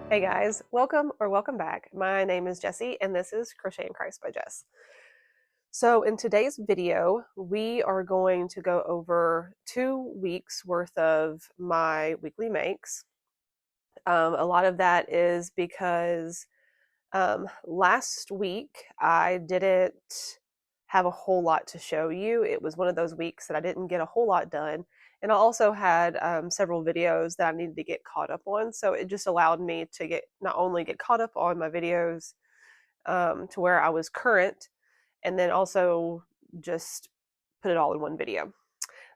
Hey guys, welcome back. My name is Jessie and this is Crochet in Christ by Jess. So in today's video, we are going to go over 2 weeks worth of my weekly makes. A lot of that is because last week I didn't have a whole lot to show you. It was one of those weeks that I didn't get a whole lot done. And I also had several videos that I needed to get caught up on. So it just allowed me to not only get caught up on my videos to where I was current, and then also just put it all in one video.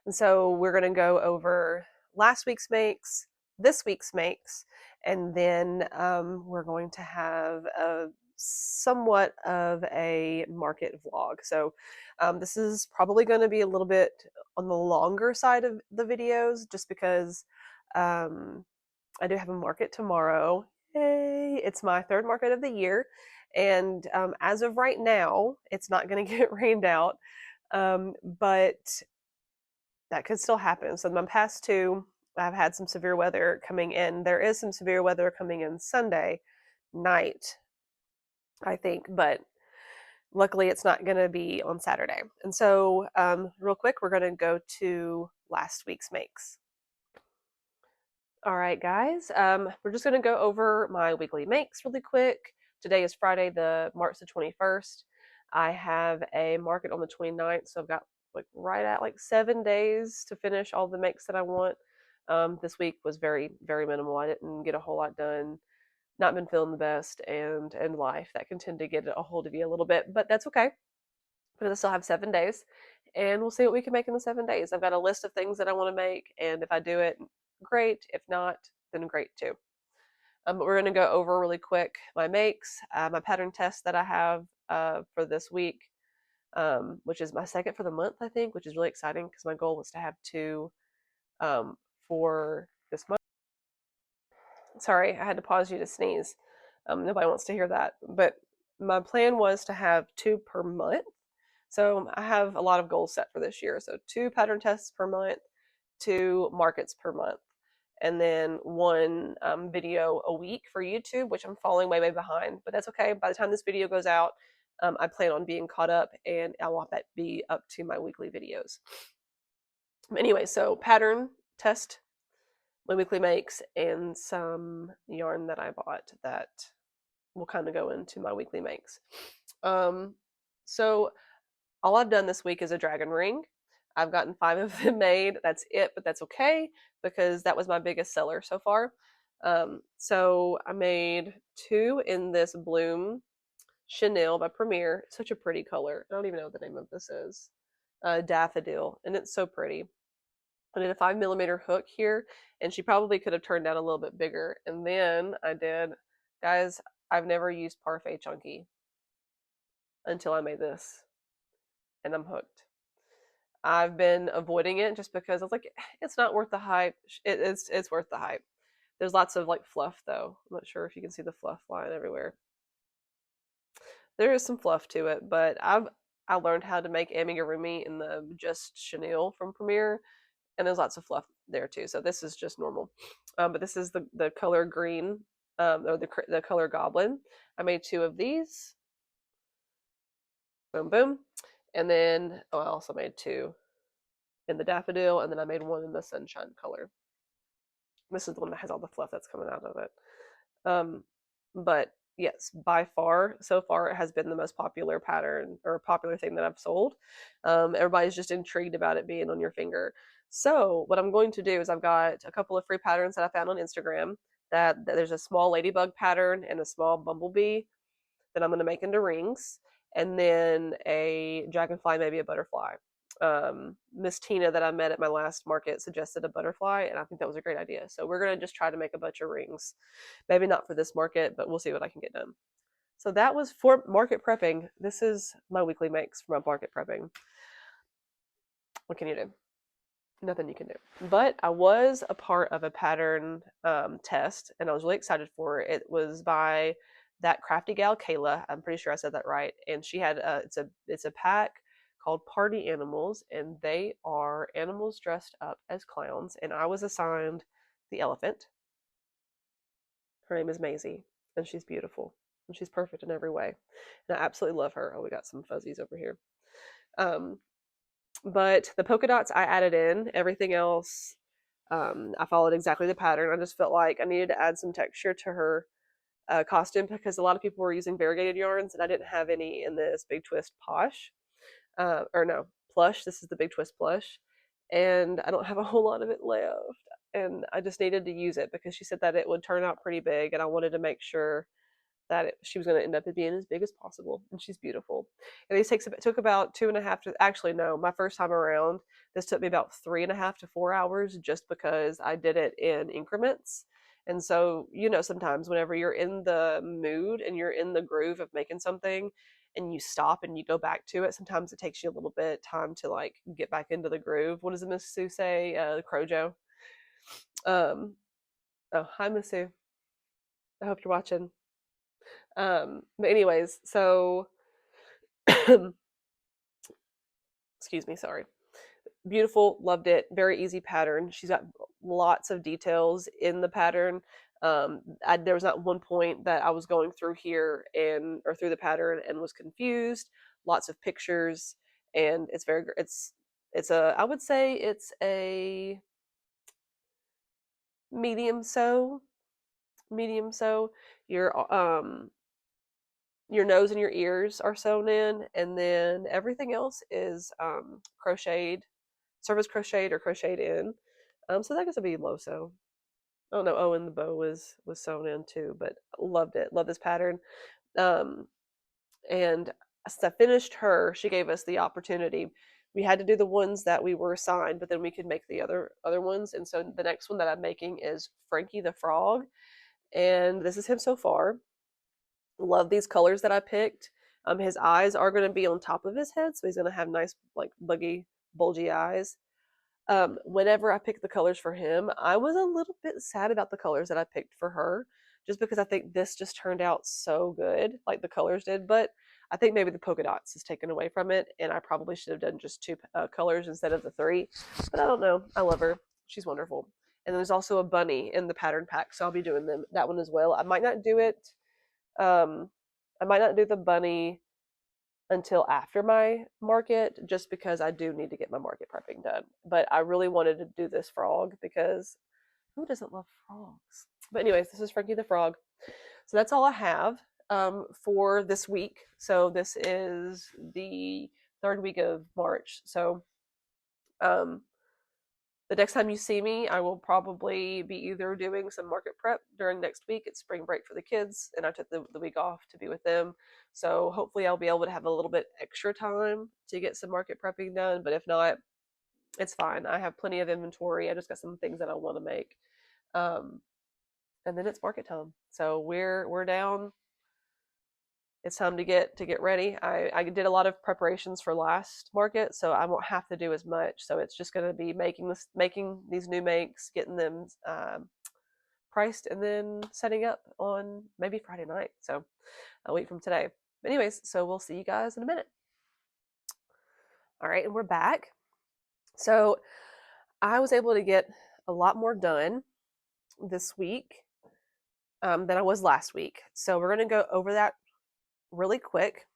And so we're going to go over last week's makes, this week's makes, and then we're going to have a somewhat of a market vlog. So this is probably going to be a little bit on the longer side of the videos just because I do have a market tomorrow. Yay! It's my third market of the year. And as of right now, it's not going to get rained out. But that could still happen. So my past two, I've had some severe weather coming in. There is some severe weather coming in Sunday night, I think, but luckily it's not going to be on Saturday. And so, real quick, we're going to go to last week's makes. All right, guys, we're just going to go over my weekly makes really quick. Today is Friday, the March the 21st. I have a market on the 29th, so I've got like right at like 7 days to finish all the makes that I want. This week was very, very minimal. I didn't get a whole lot done. Not been feeling the best, and life that can tend to get a hold of you a little bit, but that's okay. But I still have 7 days, and we'll see what we can make in the 7 days. I've got a list of things that I want to make, and if I do it, great. If not, then great too. But we're going to go over really quick my makes, my pattern test that I have for this week, which is my second for the month, I think, which is really exciting because my goal was to have two for this month. Sorry, I had to pause you to sneeze. Nobody wants to hear that. But my plan was to have two per month. So I have a lot of goals set for this year. So two pattern tests per month, two markets per month, and then one video a week for YouTube, which I'm falling way, way behind. But that's okay. By the time this video goes out, I plan on being caught up, and I want that be up to my weekly videos. Anyway, so pattern test, my weekly makes, and some yarn that I bought that will kind of go into my weekly makes. So all I've done this week is a dragon ring. I've gotten 5 of them made. That's it, but that's okay because that was my biggest seller so far. So I made 2 in this Bloom Chenille by Premier. Such a pretty color. I don't even know what the name of this is. Daffodil, and it's so pretty. I did a 5mm hook here, and she probably could have turned out a little bit bigger. And then I did, guys, I've never used Parfait Chunky until I made this, and I'm hooked. I've been avoiding it just because I was like, it's not worth the hype. It's worth the hype. There's lots of like fluff though. I'm not sure if you can see the fluff flying everywhere. There is some fluff to it, but I learned how to make amigurumi in the Just Chenille from Premier, and there's lots of fluff there too. So this is just normal. But this is the color green, or the color goblin. I made 2 of these. Boom, boom. And then I also made 2 in the daffodil, and then I made 1 in the sunshine color. This is the one that has all the fluff that's coming out of it. But yes, by far, so far, it has been the most popular pattern or popular thing that I've sold. Everybody's just intrigued about it being on your finger. So what I'm going to do is I've got a couple of free patterns that I found on Instagram. That there's a small ladybug pattern and a small bumblebee that I'm going to make into rings, and then a dragonfly, maybe a butterfly. Miss Tina that I met at my last market suggested a butterfly, and I think that was a great idea. So we're going to just try to make a bunch of rings. Maybe not for this market, but we'll see what I can get done. So that was for market prepping. This is my weekly makes for my market prepping. What can you do? Nothing you can do. But I was a part of a pattern test, and I was really excited for it. It was by that crafty gal Kayla. I'm pretty sure I said that right. And she had it's a pack called Party Animals, and they are animals dressed up as clowns. And I was assigned the elephant. Her name is Maisie, and she's beautiful, and she's perfect in every way. And I absolutely love her. Oh, we got some fuzzies over here. Um, but the polka dots I added in. Everything else, I followed exactly the pattern. I just felt like I needed to add some texture to her costume because a lot of people were using variegated yarns, and I didn't have any in this Big Twist Posh. Or no, Plush. This is the Big Twist Plush. And I don't have a whole lot of it left. And I just needed to use it because she said that it would turn out pretty big, and I wanted to make sure that she was going to end up being as big as possible. And she's beautiful. And these took about 2.5 to, actually no, my first time around, this took me about 3.5 to 4 hours just because I did it in increments. And so, sometimes whenever you're in the mood and you're in the groove of making something and you stop and you go back to it, sometimes it takes you a little bit time to like get back into the groove. What does Miss Sue say? Crojo. Oh, hi, Miss Sue. I hope you're watching. But anyways, so excuse me, sorry. Beautiful, loved it. Very easy pattern. She's got lots of details in the pattern. There was not one point that I was going through here or through the pattern and was confused. Lots of pictures, and it's a, I would say it's a medium sew. Medium sew. Your nose and your ears are sewn in, and then everything else is crocheted, surface crocheted or crocheted in. So that gets to be low sew. Oh no, oh, and the bow was sewn in too, but loved it. Love this pattern. And as I finished her, she gave us the opportunity. We had to do the ones that we were assigned, but then we could make the other ones. And so the next one that I'm making is Frankie the Frog, and this is him so far. Love these colors that I picked. His eyes are going to be on top of his head, so he's going to have nice, like, buggy, bulgy eyes. Whenever I picked the colors for him, I was a little bit sad about the colors that I picked for her, just because I think this just turned out so good, like the colors did. But I think maybe the polka dots is taken away from it, and I probably should have done just two colors instead of the three. But I don't know. I love her. She's wonderful. And there's also a bunny in the pattern pack, so I'll be doing that one as well. I might not do it. I might not do the bunny until after my market, just because I do need to get my market prepping done. But I really wanted to do this frog because who doesn't love frogs? But anyways, this is Frankie the Frog. So that's all I have for this week. So this is the third week of March. So the next time you see me, I will probably be either doing some market prep during next week. It's spring break for the kids, and I took the week off to be with them. So hopefully I'll be able to have a little bit extra time to get some market prepping done. But if not, it's fine. I have plenty of inventory. I just got some things that I want to make. And then it's market time. So we're down. It's time to get ready. I did a lot of preparations for last market, so I won't have to do as much. So it's just going to be making these new makes, getting them priced, and then setting up on maybe Friday night. So I'll wait from today. But anyways, so we'll see you guys in a minute. All right, and we're back. So I was able to get a lot more done this week than I was last week. So we're going to go over that really quick.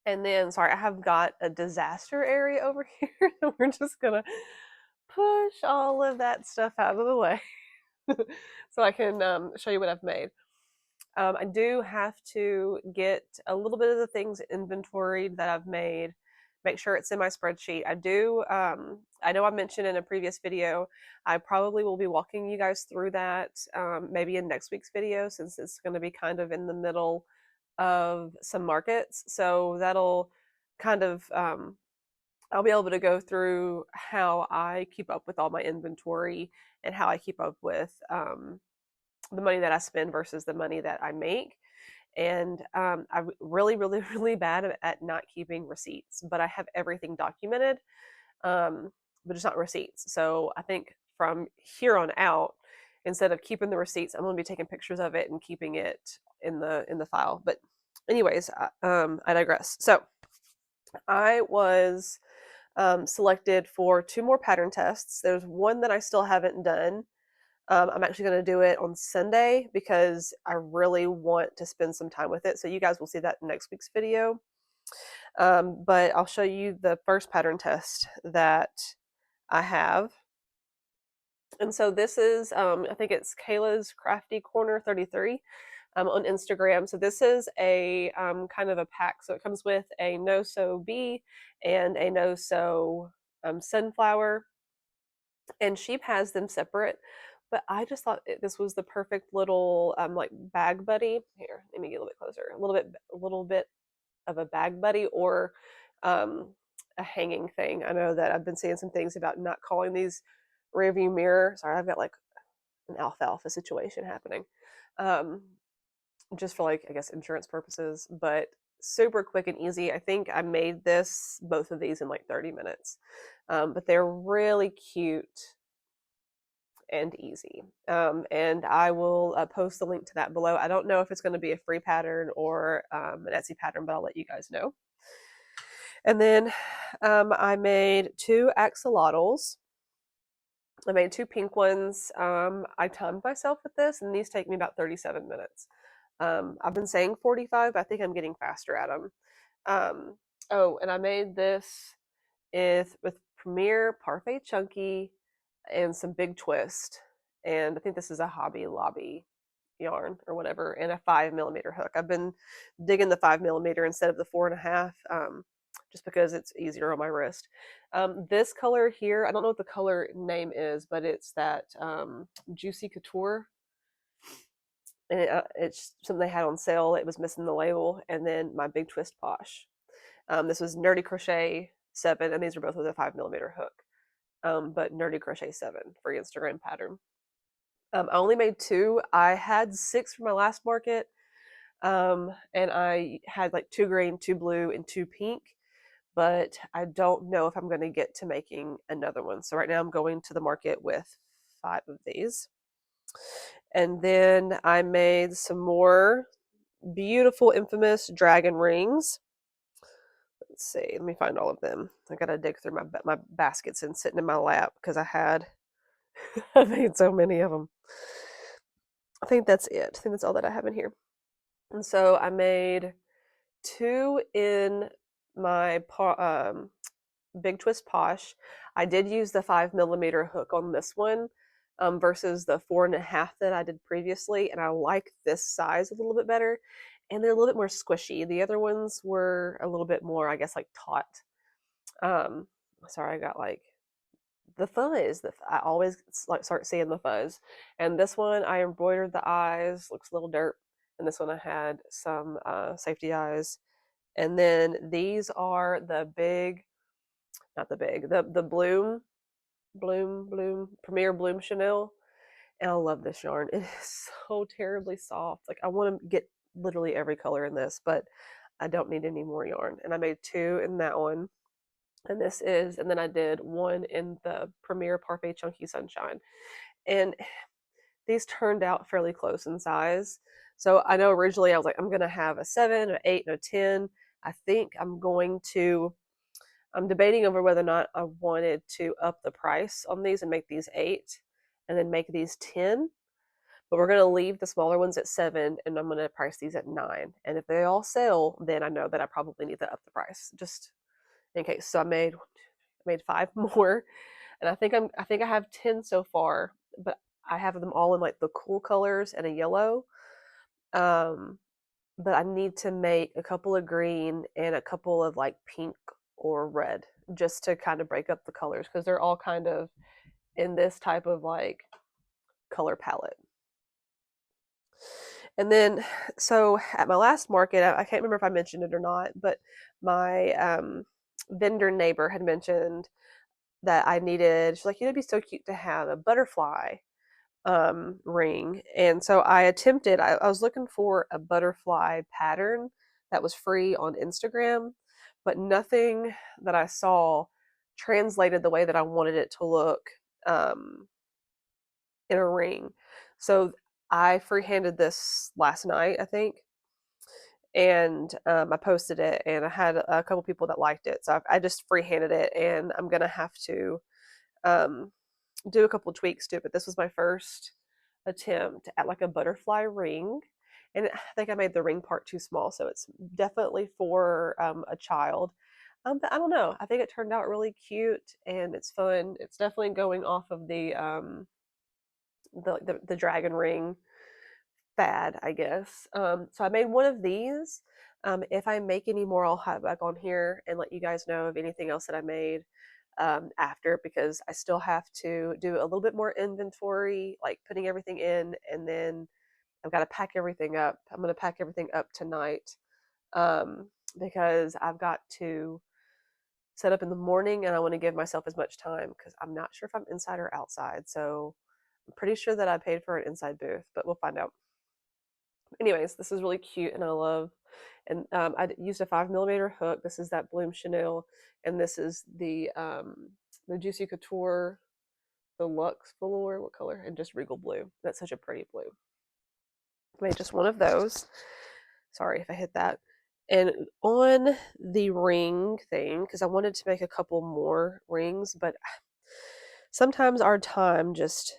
And then, sorry, I have got a disaster area over here. We're just going to push all of that stuff out of the way so I can show you what I've made. I do have to get a little bit of the things inventoried that I've made, make sure it's in my spreadsheet. I know I mentioned in a previous video, I probably will be walking you guys through that maybe in next week's video, since it's going to be kind of in the middle of some markets. So that'll kind of, I'll be able to go through how I keep up with all my inventory and how I keep up with the money that I spend versus the money that I make. And I'm really, really, really bad at not keeping receipts, but I have everything documented, but it's not receipts. So I think from here on out, instead of keeping the receipts, I'm going to be taking pictures of it and keeping it in the file. But anyways, I digress. So I was selected for 2 more pattern tests. There's one that I still haven't done. I'm actually going to do it on Sunday because I really want to spend some time with it. So you guys will see that in next week's video. But I'll show you the first pattern test that I have. And so this is, I think it's Kayla's Crafty Corner 33 on Instagram. So this is a kind of a pack. So it comes with a no-sew bee and a no-sew sunflower. And she has them separate. But I just thought this was the perfect little like bag buddy. Here, let me get a little bit closer. A little bit of a bag buddy or um, a hanging thing. I know that I've been seeing some things about not calling these rearview mirror. Sorry, I've got like an alfalfa situation happening. Um, just for like, I guess, insurance purposes, but super quick and easy. I think I made both of these in like 30 minutes. But they're really cute and easy. And I will post the link to that below. I don't know if it's going to be a free pattern or an Etsy pattern, but I'll let you guys know. And then I made 2 axolotls. I made 2 pink ones. I timed myself with this, and these take me about 37 minutes. I've been saying 45, but I think I'm getting faster at them. Oh, and I made this with Premier Parfait Chunky and some Big Twist. And I think this is a Hobby Lobby yarn or whatever, and a 5mm hook. I've been digging the 5mm instead of the 4.5, just because it's easier on my wrist. This color here, I don't know what the color name is, but it's that Juicy Couture. And it's something they had on sale. It was missing the label. And then my Big Twist Posh. This was Nerdy Crochet 7, and these are both with a 5mm hook. But Nerdy Crochet 7 for Instagram pattern. I only made 2. I had 6 for my last market, and I had like 2 green, 2 blue, and 2 pink. But I don't know if I'm going to get to making another one. So right now I'm going to the market with 5 of these. And then I made some more beautiful, infamous dragon rings. Let's see. Let me find all of them. I gotta dig through my baskets and sitting in my lap because I made so many of them. I think that's it. I think that's all that I have in here. And so I made 2 in my Big Twist Posh. I did use the 5mm hook on this one versus the 4.5 that I did previously, and I like this size a little bit better, and they're a little bit more squishy. The other ones were a little bit more, I guess, like taut. Sorry, I got like the fuzz. I always like start seeing the fuzz, and this one I embroidered the eyes. Looks a little dirt, and this one I had some safety eyes, and then these are the big, not the big, the bloom Premier Bloom Chanel, and I love this yarn. It is so terribly soft. Like I want to get literally every color in this, but I don't need any more yarn. And I made 2 in that one, and then I did 1 in the Premier Parfait Chunky Sunshine, and these turned out fairly close in size. So I know originally I was like, I'm gonna have a 7, an 8, and a 10. I think I'm debating over whether or not I wanted to up the price on these and make these 8 and then make these 10. But we're going to leave the smaller ones at 7 and I'm going to price these at 9. And if they all sell, then I know that I probably need to up the price just in case. So I made 5 more, and I think I have 10 so far, but I have them all in like the cool colors and a yellow. But I need to make a couple of green and a couple of like pink or red just to kind of break up the colors because they're all kind of in this type of like color palette. And then, so at my last market, I can't remember if I mentioned it or not, but my vendor neighbor had mentioned that I needed, she's like, it'd be so cute to have a butterfly ring. And so I attempted, I was looking for a butterfly pattern that was free on Instagram, but nothing that I saw translated the way that I wanted it to look in a ring. So I freehanded this last night, I think, and I posted it, and I had a couple people that liked it. So I just freehanded it, and I'm gonna have to do a couple tweaks to it, but this was my first attempt at like a butterfly ring. And I think I made the ring part too small, so it's definitely for a child. But I don't know. I think it turned out really cute and it's fun. It's definitely going off of the dragon ring fad, I guess. So I made one of these. If I make any more, I'll hop back on here and let you guys know of anything else that I made after, because I still have to do a little bit more inventory, like putting everything in, and then I've got to pack everything up. I'm going to pack everything up tonight um, because I've got to set up in the morning and I want to give myself as much time because I'm not sure if I'm inside or outside. So I'm pretty sure that I paid for an inside booth, but we'll find out. Anyways, this is really cute and I love. And I used a 5mm hook. This is that Bloom Chanel, and this is the Juicy Couture, the Luxe Velour. What color? And just Regal Blue. That's such a pretty blue. I made just one of those. Sorry if I hit that. And on the ring thing, because I wanted to make a couple more rings, but sometimes our time just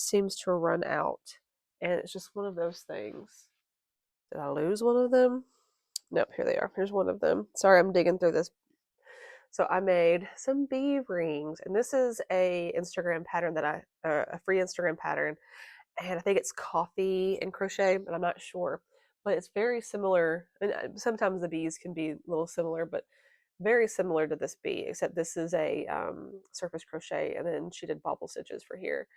seems to run out, and it's just one of those things. Did I lose one of them? Nope, here they are. Here's one of them. Sorry, I'm digging through this. So I made some bee rings, and this is a Instagram pattern that a free Instagram pattern, and I think it's coffee and crochet, but I'm not sure. But it's very similar, and sometimes the bees can be a little similar, but very similar to this bee, except this is a surface crochet, and then she did bobble stitches for here.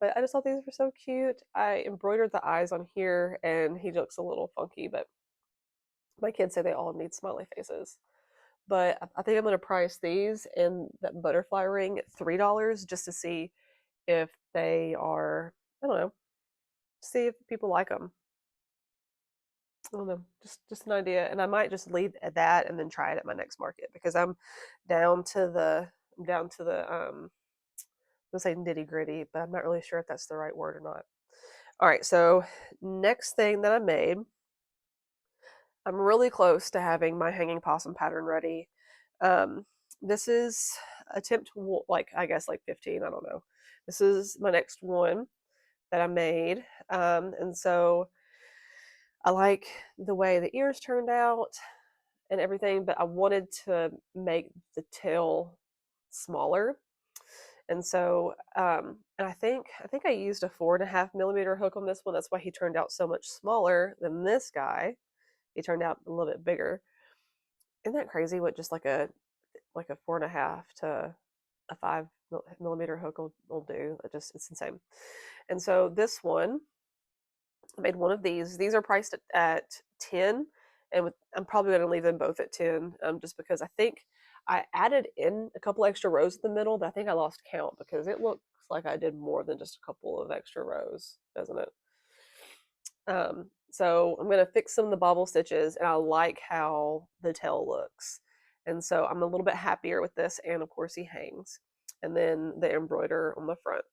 But I just thought these were so cute. I embroidered the eyes on here, and he looks a little funky, but my kids say they all need smiley faces. But I think I'm going to price these and that butterfly ring at $3 just to see if they are, I don't know, see if people like them. I don't know, just an idea. And I might just leave at that and then try it at my next market because I'm down to the let's say nitty gritty, but I'm not really sure if that's the right word or not. All right, so next thing that I made, I'm really close to having my hanging possum pattern ready. This is attempt like I guess like 15. I don't know. This is my next one that I made, and so I like the way the ears turned out and everything, but I wanted to make the tail smaller. And so, and I think I used a 4.5mm hook on this one. That's why he turned out so much smaller than this guy. He turned out a little bit bigger. Isn't that crazy? What just like a 4.5 to a 5mm hook will do? It's insane. And so this one, I made one of these. These are priced at 10, and I'm probably going to leave them both at 10, just because I think I added in a couple extra rows in the middle, but I think I lost count because it looks like I did more than just a couple of extra rows, doesn't it? So I'm going to fix some of the bobble stitches, and I like how the tail looks. And so I'm a little bit happier with this, and of course he hangs. And then the embroider on the front.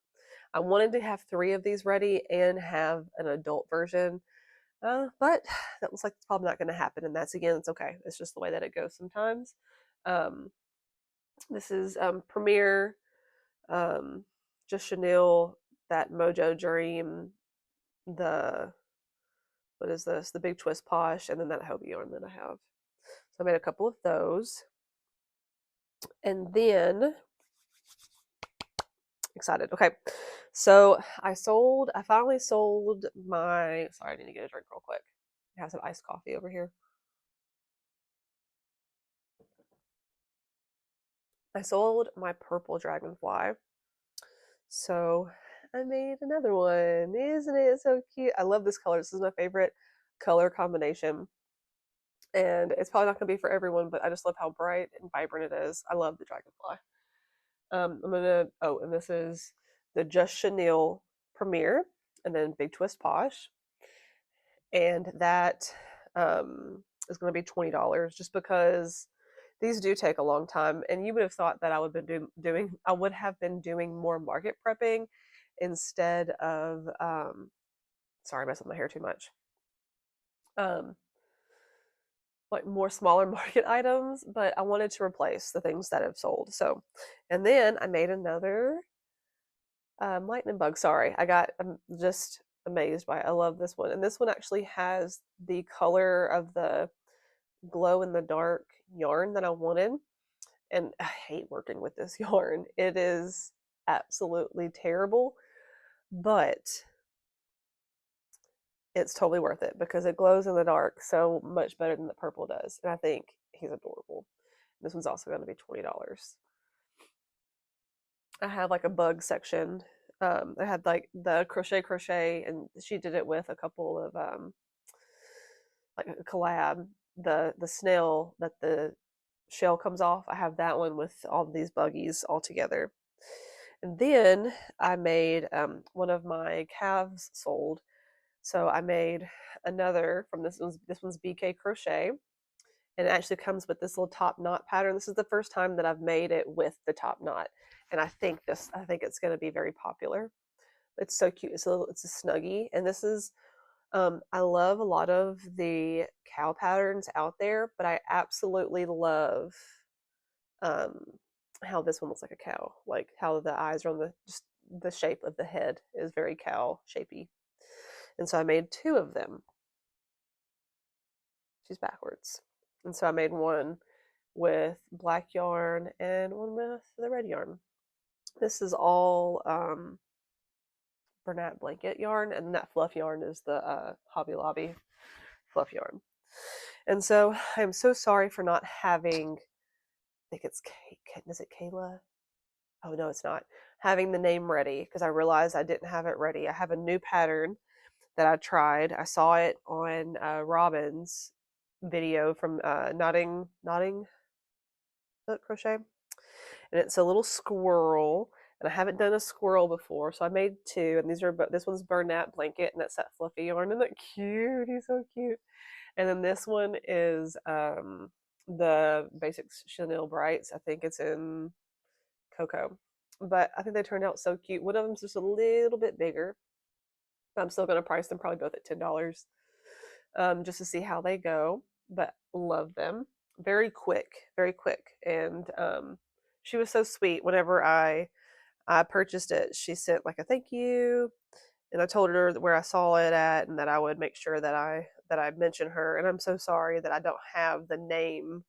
I wanted to have 3 of these ready and have an adult version, but that looks like it's probably not going to happen. And it's okay. It's just the way that it goes sometimes. Um, this is Premier, just Chanel, that Mojo Dream, the what is this? The Big Twist Posh, and then that Hobie yarn that I have. So I made a couple of those, and then excited. Okay, so I finally sold my. Sorry, I need to get a drink real quick. I have some iced coffee over here. I sold my purple dragonfly. So I made another one. Isn't it so cute? I love this color. This is my favorite color combination. And it's probably not going to be for everyone, but I just love how bright and vibrant it is. I love the dragonfly. And this is the Just Chenille Premier, and then Big Twist Posh. And that is going to be $20 just because these do take a long time. And you would have thought that I would have been doing more market prepping instead of, sorry, I messed with my hair too much. Like more smaller market items, but I wanted to replace the things that have sold. So, and then I made another Lightning Bug, sorry. I'm just amazed by it. I love this one. And this one actually has the color of the glow in the dark yarn that I wanted. And I hate working with this yarn. It is absolutely terrible, but it's totally worth it because it glows in the dark so much better than the purple does. And I think he's adorable. This one's also going to be $20. I have like a bug section. I had like the crochet, and she did it with a couple of like a collab. The snail that the shell comes off. I have that one with all these buggies all together. And then I made one of my calves sold. So I made another from this one's BK Crochet, and it actually comes with this little top knot pattern. This is the first time that I've made it with the top knot, and I think it's going to be very popular. It's so cute. It's a Snuggie, and this is I love a lot of the cow patterns out there, but I absolutely love um, how this one looks like a cow, like how the eyes are on just the shape of the head is very cow shapey. And so I made two of them. She's backwards. And so I made one with black yarn and one with the red yarn. This is all Bernat blanket yarn, and that fluff yarn is the Hobby Lobby fluff yarn. And so I'm so sorry for not having, I think it's, is it Kayla? Oh, no, it's not. Having the name ready because I realized I didn't have it ready. I have a new pattern that I tried. I saw it on Robin's video from Knotting Hook Crochet, and it's a little squirrel. And I haven't done a squirrel before, so I made two. And this one's Bernat blanket, and that's that fluffy yarn. Isn't that cute? He's so cute. And then this one is the basic Chanel Brights. I think it's in Cocoa, but I think they turned out so cute. One of them's just a little bit bigger. I'm still going to price them probably both at $10 just to see how they go, but love them. Very quick, very quick. And she was so sweet. Whenever I purchased it, she sent like a thank you, and I told her where I saw it at and that I would make sure that I mention her. And I'm so sorry that I don't have the name,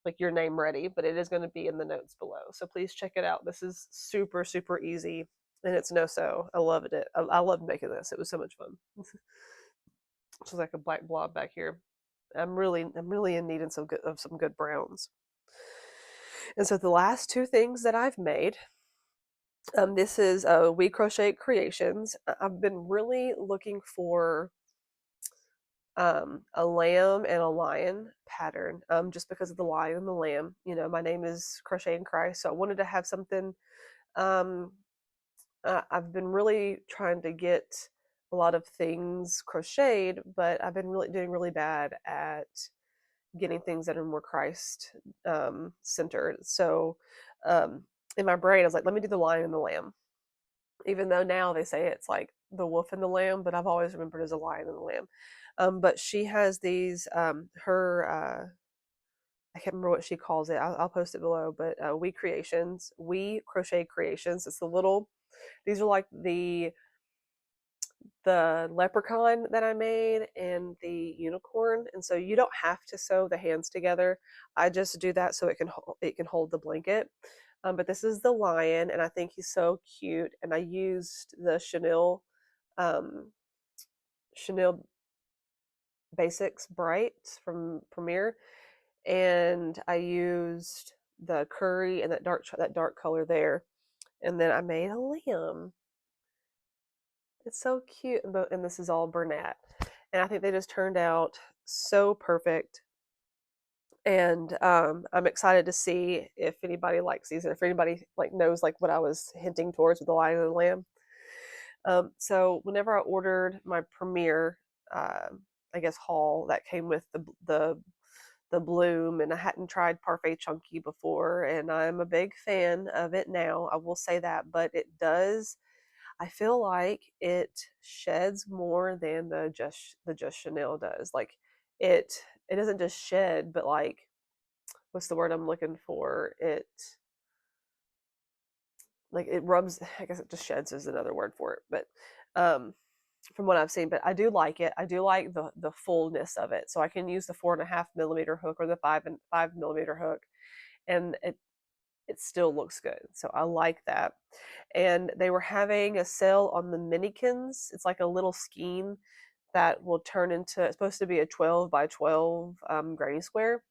like your name ready, but it is going to be in the notes below. So please check it out. This is super, super easy, and it's no-sew. I loved it. I loved making this. It was so much fun. It's like a black blob back here. I'm really in need of some good browns. And so the last two things that I've made, this is We Crochet Creations. I've been really looking for a lamb and a lion pattern, just because of the lion and the lamb. You know, my name is Crochet and Christ, so I wanted to have something. I've been really trying to get a lot of things crocheted, but I've been doing really bad at getting things that are more Christ centered. So in my brain, I was like, let me do the lion and the lamb. Even though now they say it's like the wolf and the lamb, but I've always remembered as a lion and the lamb. But she has these, I can't remember what she calls it. I'll post it below. But We Crochet Creations. It's these are like the leprechaun that I made and the unicorn, and so you don't have to sew the hands together. I just do that so it can hold the blanket. But this is the lion, and I think he's so cute. And I used the Chanel Basics Bright from Premier, and I used the curry and that dark color there, and then I made a lamb. It's so cute, and this is all Bernat, and I think they just turned out so perfect. And I'm excited to see if anybody likes these, and if anybody like knows like what I was hinting towards with the lion and the lamb. So whenever I ordered my Premier, I guess haul that came with the bloom, and I hadn't tried Parfait Chunky before, and I'm a big fan of it now. I will say that, but I feel like it sheds more than the Just Chanel does. Like it doesn't just shed, but like, what's the word I'm looking for? like it rubs. I guess it just sheds is another word for it, but from what I've seen. But I do like it. I do like the fullness of it. So I can use the 4.5 millimeter hook or the 5 millimeter hook, and it still looks good. So I like that. And they were having a sale on the Minikins. It's like a little skein that will turn into, it's supposed to be a 12 by 12 granny square.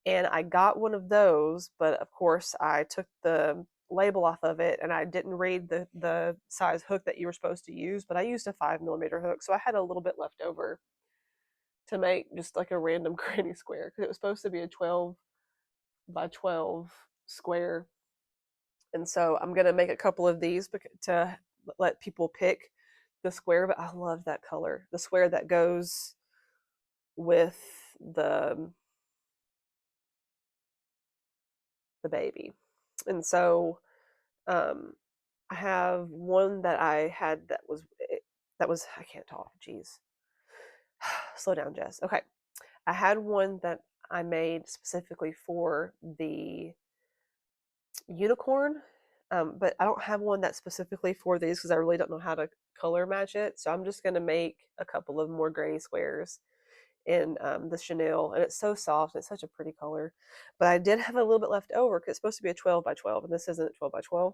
And I got one of those, but of course I took the label off of it and I didn't read the size hook that you were supposed to use, but I used a 5 millimeter hook. So I had a little bit left over to make just like a random granny square because it was supposed to be a 12 by 12 square. And so I'm going to make a couple of these to let people pick the square, but I love that color. The square that goes with the baby. And so I have one that I had that was I can't talk. Jeez. Slow down, Jess. Okay. I had one that I made specifically for the unicorn, but I don't have one that's specifically for these because I really don't know how to color match it. So I'm just going to make a couple of more granny squares in the chenille, and it's so soft and it's such a pretty color. But I did have a little bit left over because it's supposed to be a 12 by 12 and this isn't 12 by 12.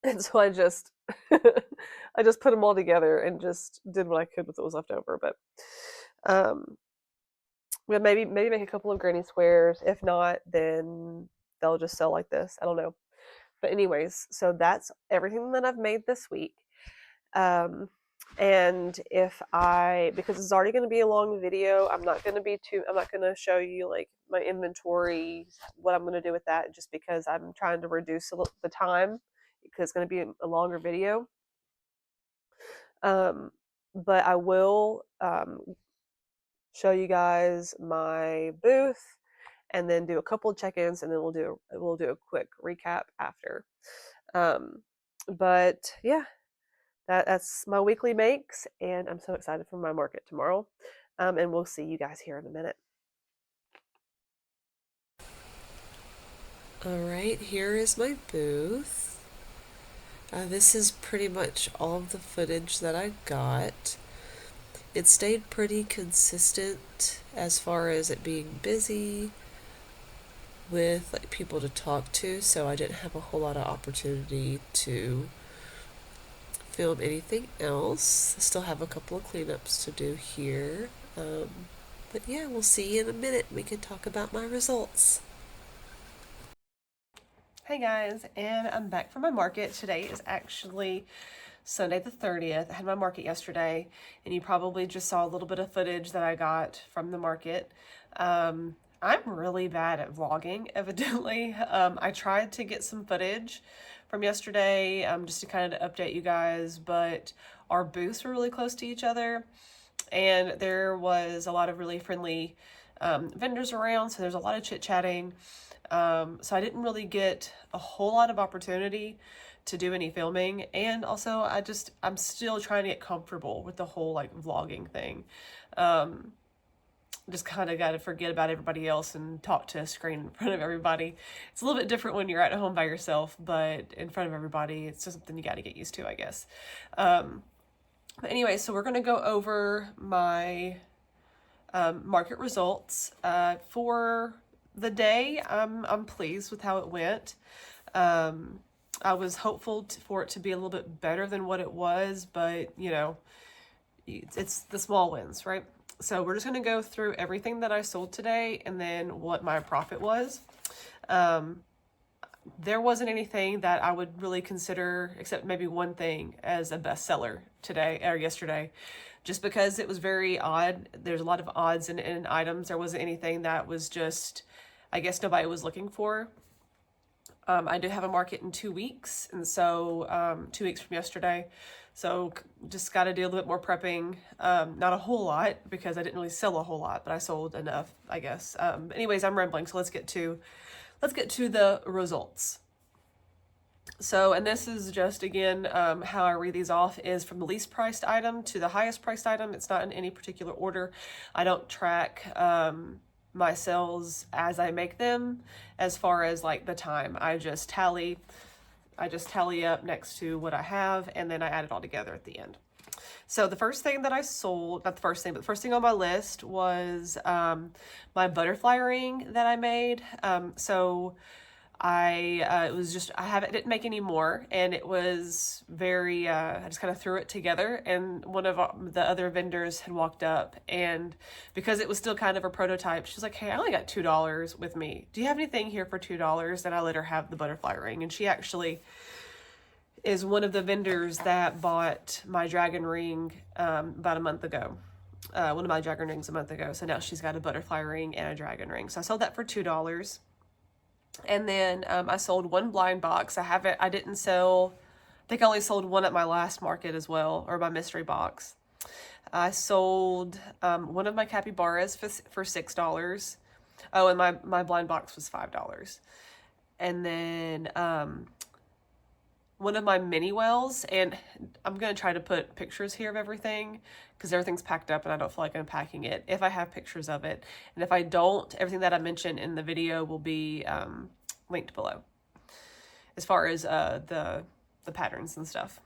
And so I just I just put them all together and just did what I could with what was left over. But maybe make a couple of granny squares. If not, then they'll just sell like this. I don't know. But anyways, so that's everything that I've made this week. And because it's already going to be a long video, I'm not going to show you like my inventory, what I'm going to do with that, just because I'm trying to reduce the time because it's going to be a longer video. But I will show you guys my booth and then do a couple of check-ins, and then we'll do a quick recap after. But yeah, that's my weekly makes, and I'm so excited for my market tomorrow. And we'll see you guys here in a minute. All right, here is my booth. This is pretty much all of the footage that I got. It stayed pretty consistent as far as it being busy with like people to talk to, so I didn't have a whole lot of opportunity to film anything else. I still have a couple of cleanups to do here, but yeah, we'll see you in a minute. We can talk about my results. Hey guys, and I'm back from my market. Today is actually Sunday the 30th. I had my market yesterday, and you probably just saw a little bit of footage that I got from the market. I'm really bad at vlogging, evidently. I tried to get some footage from yesterday just to kind of update you guys, but our booths were really close to each other, and there was a lot of really friendly vendors around, so there's a lot of chit-chatting. So I didn't really get a whole lot of opportunity to do any filming, and also I'm still trying to get comfortable with the whole like vlogging thing. Just kind of got to forget about everybody else and talk to a screen in front of everybody. It's a little bit different when you're at home by yourself, but in front of everybody, it's just something you got to get used to, I guess. But anyway, so we're going to go over my market results for the day. I'm pleased with how it went. I was hopeful for it to be a little bit better than what it was, but you know, it's the small wins, right? So we're just going to go through everything that I sold today and then what my profit was. There wasn't anything that I would really consider, except maybe one thing, as a bestseller today or yesterday, just because it was very odd. There's a lot of odds in items. There wasn't anything that was just, I guess nobody was looking for. I do have a market in 2 weeks, and so 2 weeks from yesterday. So just got to do a little bit more prepping. Not a whole lot because I didn't really sell a whole lot, but I sold enough, I guess. Anyways, I'm rambling, so let's get to the results. So, and this is just, again, how I read these off is from the least priced item to the highest priced item. It's not in any particular order. I don't track my sales as I make them as far as like the time. I just tally I just tally up next to what I have, and then I add it all together at the end. So the first thing that I sold, not the first thing, but the first thing on my list was my butterfly ring that I made. It was just, I didn't make any more, and it was very, I just kind of threw it together, and one of the other vendors had walked up, and because it was still kind of a prototype, she's like, hey, I only got $2 with me. Do you have anything here for $2? And I let her have the butterfly ring, and she actually is one of the vendors that bought my dragon ring about a month ago. One of my dragon rings a month ago. So now she's got a butterfly ring and a dragon ring. So I sold that for $2. And then I sold one blind box. I didn't sell, I think I only sold one at my last market as well, or my mystery box. I sold one of my capybaras for $6. Oh, and my blind box was $5. And then one of my mini wells, and I'm going to try to put pictures here of everything because everything's packed up and I don't feel like unpacking it if I have pictures of it. And if I don't, everything that I mentioned in the video will be linked below as far as the patterns and stuff.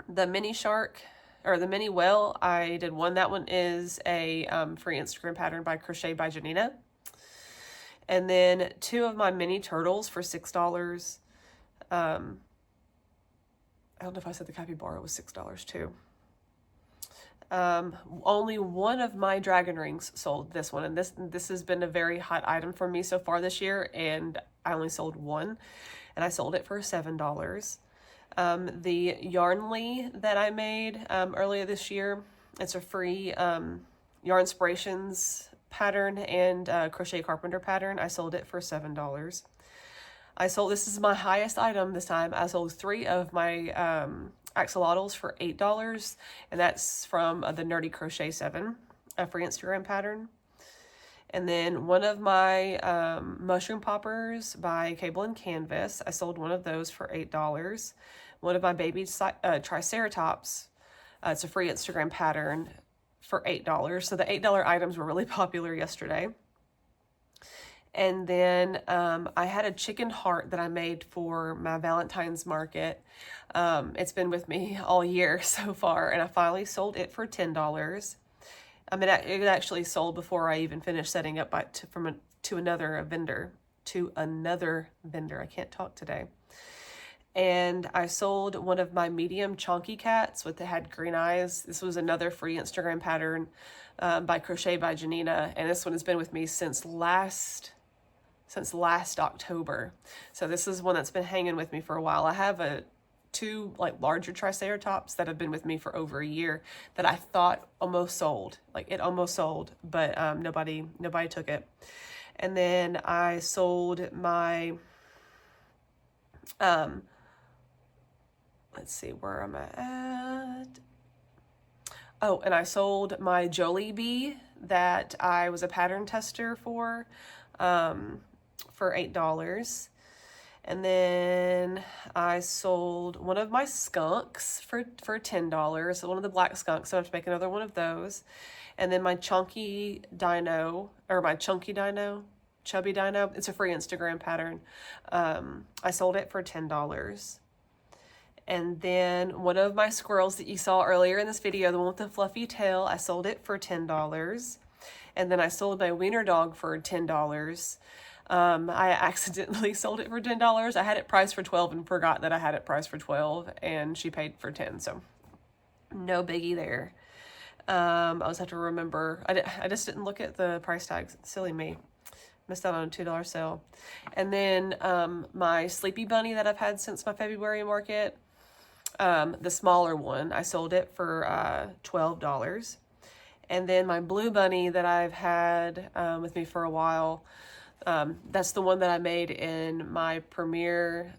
The mini shark, or the mini well, I did one. That one is a free Instagram pattern by Crochet by Janina. And then two of my mini turtles for $6. I don't know if I said the capybara was $6 too. Only one of my dragon rings sold this one, and this has been a very hot item for me so far this year, and I only sold one, and I sold it for $7. The Yarnly that I made earlier this year, it's a free Yarn Inspirations pattern and Crochet Carpenter pattern. I sold it for $7. This is my highest item this time. I sold 3 of my axolotls for $8, and that's from the Nerdy Crochet 7, a free Instagram pattern. And then one of my mushroom poppers by Cable and Canvas, I sold one of those for $8. One of my baby triceratops, it's a free Instagram pattern, for $8. So the $8 items were really popular yesterday. And then I had a chicken heart that I made for my Valentine's market. It's been with me all year so far, and I finally sold it for $10. I mean, it actually sold before I even finished setting up to another vendor. I can't talk today. And I sold one of my medium chunky cats that had green eyes. This was another free Instagram pattern by Crochet by Janina, and this one has been with me since last October. So this is one that's been hanging with me for a while. I have two larger triceratops that have been with me for over a year that I thought almost sold. It almost sold, but nobody took it. And then I sold my let's see, where am I at? Oh, and I sold my Jollibee that I was a pattern tester for $8. And then I sold one of my skunks for $10. So one of the black skunks, so I have to make another one of those. And then my chubby dino, it's a free Instagram pattern. I sold it for $10. And then one of my squirrels that you saw earlier in this video, the one with the fluffy tail, I sold it for $10. And then I sold my wiener dog for $10. I accidentally sold it for $10. I had it priced for $12 and forgot that I had it priced for $12, and she paid for $10, so no biggie there. I always have to remember. I just didn't look at the price tags. Silly me. Missed out on a $2 sale. And then my sleepy bunny that I've had since my February market, the smaller one, I sold it for $12. And then my blue bunny that I've had with me for a while, that's the one that I made in my Premier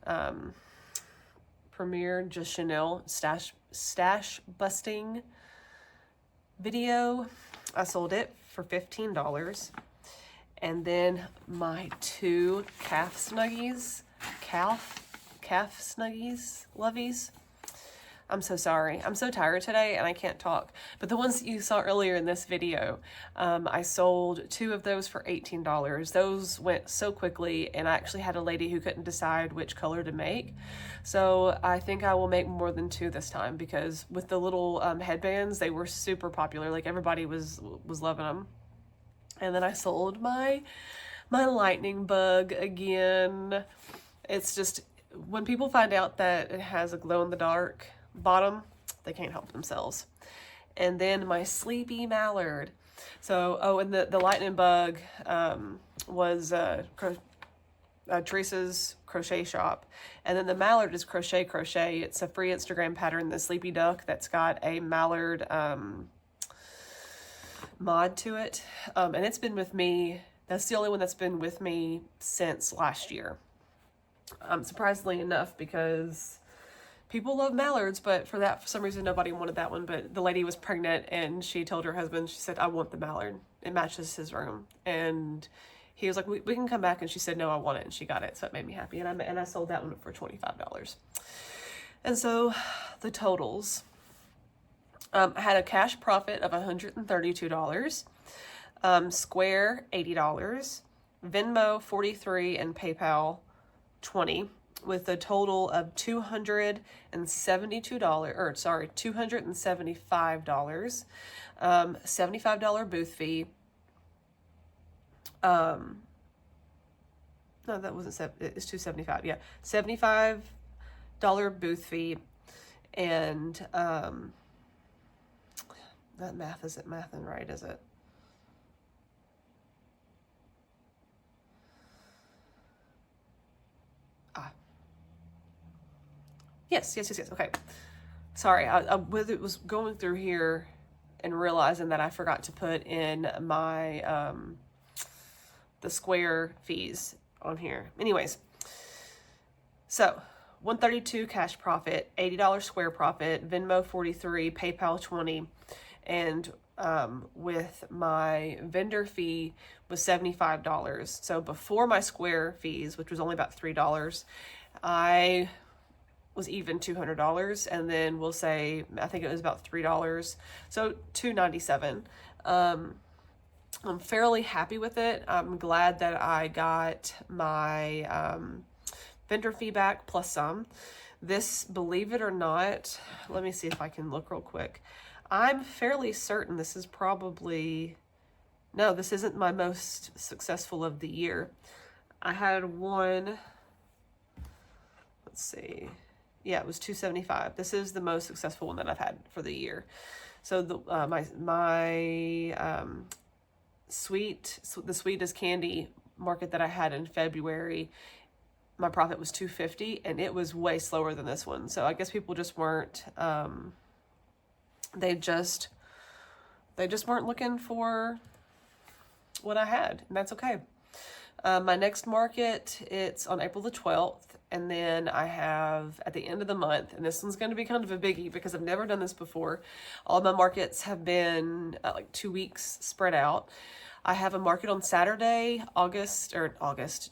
Just Chanel stash busting video. I sold it for $15. And then my 2 calf snuggies, lovies, I'm so sorry. I'm so tired today and I can't talk. But the ones that you saw earlier in this video, I sold 2 of those for $18. Those went so quickly, and I actually had a lady who couldn't decide which color to make. So I think I will make more than 2 this time, because with the little headbands, they were super popular. Like, everybody was loving them. And then I sold my lightning bug again. It's just, when people find out that it has a glow-in-the-dark bottom, they can't help themselves. And then my sleepy mallard. So, and the lightning bug was Teresa's crochet shop. And then the mallard is Crochet. It's a free Instagram pattern, the sleepy duck, that's got a mallard mod to it. And it's been with me. That's the only one that's been with me since last year. Surprisingly enough, because people love mallards, but for some reason, nobody wanted that one. But the lady was pregnant, and she told her husband, she said, I want the mallard. It matches his room. And he was like, we can come back. And she said, no, I want it. And she got it. So it made me happy. And I sold that one for $25. And so the totals, I had a cash profit of $132, Square $80, Venmo $43, and PayPal $20, with a total of $275, $75 booth fee. No, that wasn't it's $275. Yeah, $75 booth fee, and that math isn't mathing right, is it? Yes. Okay. Sorry, I was going through here and realizing that I forgot to put in my the Square fees on here. Anyways, so $132 cash profit, $80 Square profit, Venmo $43, PayPal $20, and with my vendor fee was $75. So before my Square fees, which was only about $3, I was even $200, and then we'll say, I think it was about $3, so $297. I'm fairly happy with it. I'm glad that I got my vendor fee back plus some. This, believe it or not, let me see if I can look real quick. I'm fairly certain this is probably, no, this isn't my most successful of the year. I had one, let's see. Yeah, it was $275. This is the most successful one that I've had for the year. So the my the sweet as candy market that I had in February, my profit was $250, and it was way slower than this one. So I guess people just weren't they just weren't looking for what I had, and that's okay. My next market, it's on April the 12th. And then I have at the end of the month, and this one's going to be kind of a biggie because I've never done this before. All my markets have been like 2 weeks spread out. I have a market on Saturday, August,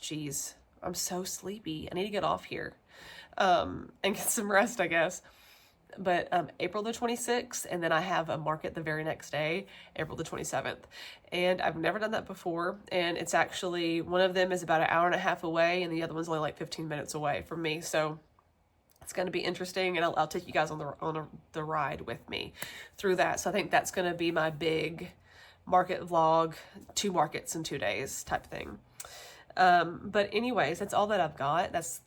geez, I'm so sleepy. I need to get off here and get some rest, I guess. But April the 26th, and then I have a market the very next day, April the 27th. And I've never done that before, and it's actually, one of them is about an hour and a half away, and the other one's only like 15 minutes away from me. So it's going to be interesting, and I'll take you guys on the ride with me through that. So I think that's going to be my big market vlog, 2 markets in 2 days type thing. But anyways, that's all that I've got. That's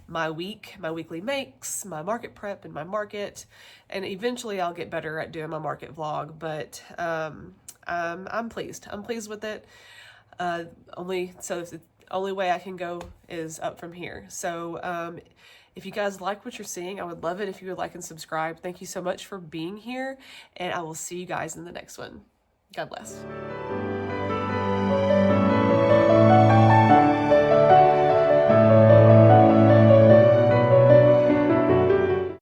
my weekly makes, my market prep, and my market. And eventually I'll get better at doing my market vlog, but I'm pleased. I'm pleased with it. The only way I can go is up from here. So if you guys like what you're seeing, I would love it if you would like and subscribe. Thank you so much for being here, and I will see you guys in the next one. God bless.